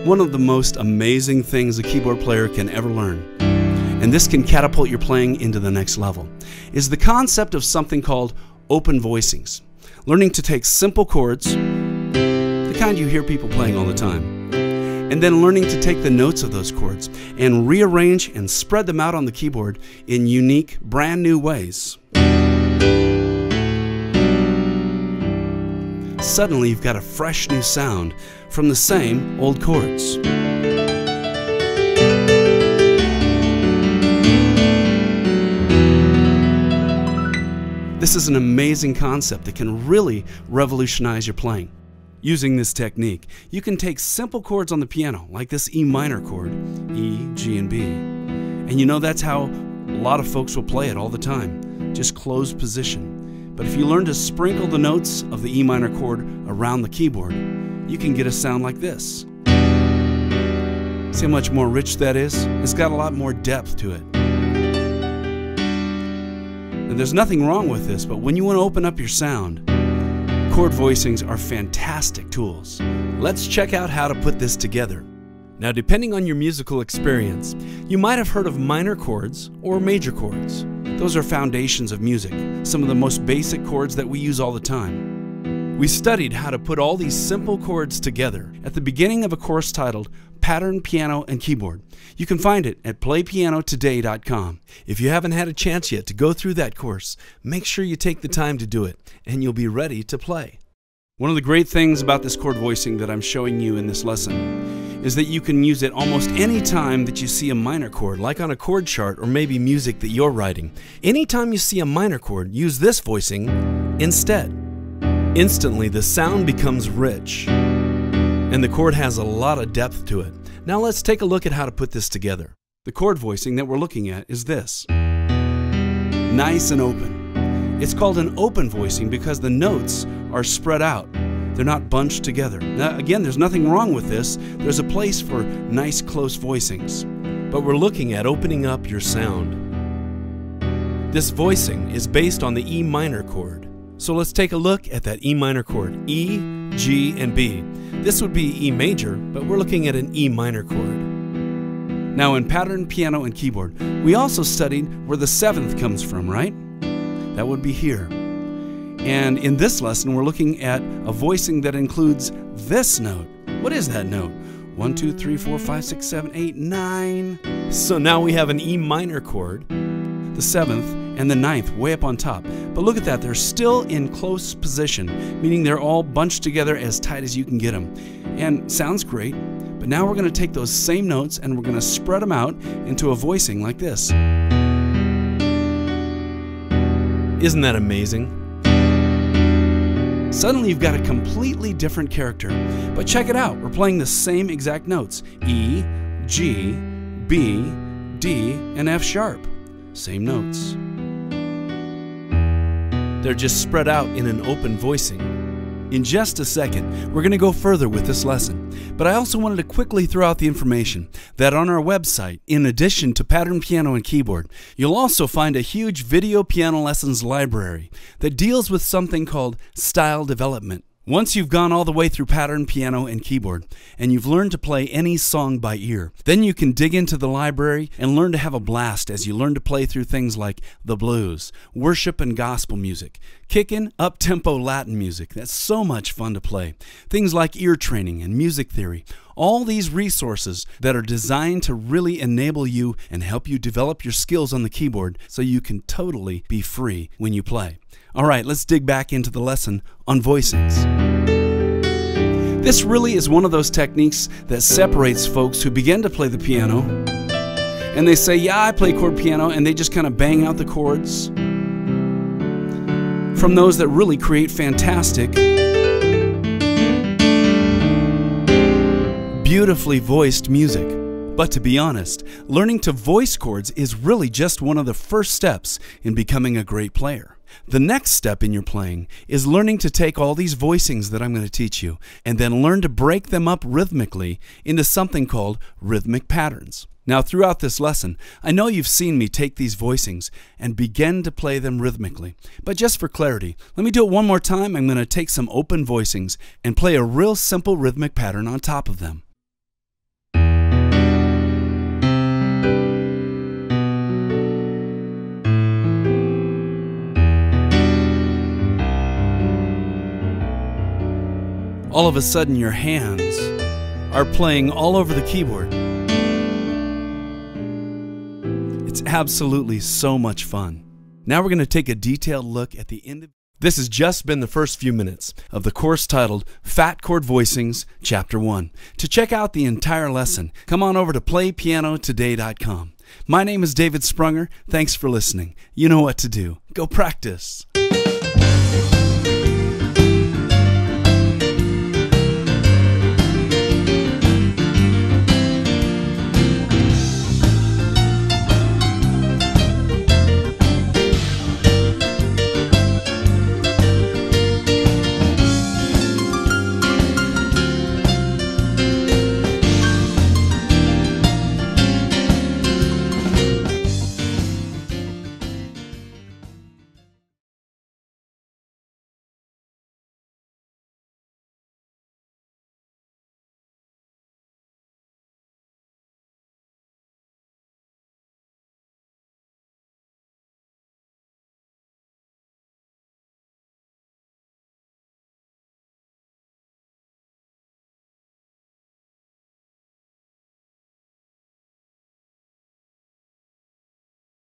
one of the most amazing things a keyboard player can ever learn, and this can catapult your playing into the next level, is the concept of something called open voicings. Learning to take simple chords, the kind you hear people playing all the time, and then learning to take the notes of those chords and rearrange and spread them out on the keyboard in unique, brand new ways. Suddenly you've got a fresh new sound from the same old chords. This is an amazing concept that can really revolutionize your playing. Using this technique, you can take simple chords on the piano, like this E minor chord, E, G, and B. And you know that's how a lot of folks will play it all the time, just closed position. But if you learn to sprinkle the notes of the E minor chord around the keyboard, you can get a sound like this. See how much more rich that is? It's got a lot more depth to it. And there's nothing wrong with this, but when you want to open up your sound, chord voicings are fantastic tools. Let's check out how to put this together. Now, depending on your musical experience, you might have heard of minor chords or major chords. Those are foundations of music, some of the most basic chords that we use all the time. We studied how to put all these simple chords together at the beginning of a course titled Pattern, Piano, and Keyboard. You can find it at playpianotoday.com. If you haven't had a chance yet to go through that course, make sure you take the time to do it, and you'll be ready to play. One of the great things about this chord voicing that I'm showing you in this lesson is that you can use it almost any time that you see a minor chord, like on a chord chart or maybe music that you're writing. Anytime you see a minor chord, use this voicing instead. Instantly, the sound becomes rich, and the chord has a lot of depth to it. Now let's take a look at how to put this together. The chord voicing that we're looking at is this. Nice and open. It's called an open voicing because the notes are spread out. They're not bunched together. Now again, there's nothing wrong with this. There's a place for nice close voicings. But we're looking at opening up your sound. This voicing is based on the E minor chord. So let's take a look at that E minor chord, E, G, and B. This would be E major, but we're looking at an E minor chord. Now in pattern, piano, and keyboard, we also studied where the seventh comes from, right? That would be here. And in this lesson, we're looking at a voicing that includes this note. What is that note? 1, 2, 3, 4, 5, 6, 7, 8, 9. So now we have an E minor chord, the seventh, and the ninth way up on top. But look at that, they're still in close position, meaning they're all bunched together as tight as you can get them. And sounds great, but now we're going to take those same notes and we're going to spread them out into a voicing like this. Isn't that amazing? Suddenly you've got a completely different character. But check it out, we're playing the same exact notes. E, G, B, D, and F sharp. Same notes. They're just spread out in an open voicing. In just a second, we're going to go further with this lesson, but I also wanted to quickly throw out the information that on our website, in addition to pattern, piano, and keyboard, you'll also find a huge video piano lessons library that deals with something called style development. Once you've gone all the way through pattern, piano, and keyboard, and you've learned to play any song by ear, then you can dig into the library and learn to have a blast as you learn to play through things like the blues, worship and gospel music, kickin', up-tempo Latin music. That's so much fun to play. Things like ear training and music theory. All these resources that are designed to really enable you and help you develop your skills on the keyboard so you can totally be free when you play. All right, let's dig back into the lesson on voicings. This really is one of those techniques that separates folks who begin to play the piano and they say, yeah, I play chord piano, and they just kind of bang out the chords, from those that really create fantastic, beautifully voiced music. But to be honest, learning to voice chords is really just one of the first steps in becoming a great player. The next step in your playing is learning to take all these voicings that I'm going to teach you and then learn to break them up rhythmically into something called rhythmic patterns. Now, throughout this lesson, I know you've seen me take these voicings and begin to play them rhythmically. But just for clarity, let me do it one more time. I'm going to take some open voicings and play a real simple rhythmic pattern on top of them. All of a sudden, your hands are playing all over the keyboard. It's absolutely so much fun. Now we're going to take a detailed look at the end. This has just been the first few minutes of the course titled Phat Chord Voicings, Chapter 1. To check out the entire lesson, come on over to playpianotoday.com. My name is David Sprunger. Thanks for listening. You know what to do. Go practice.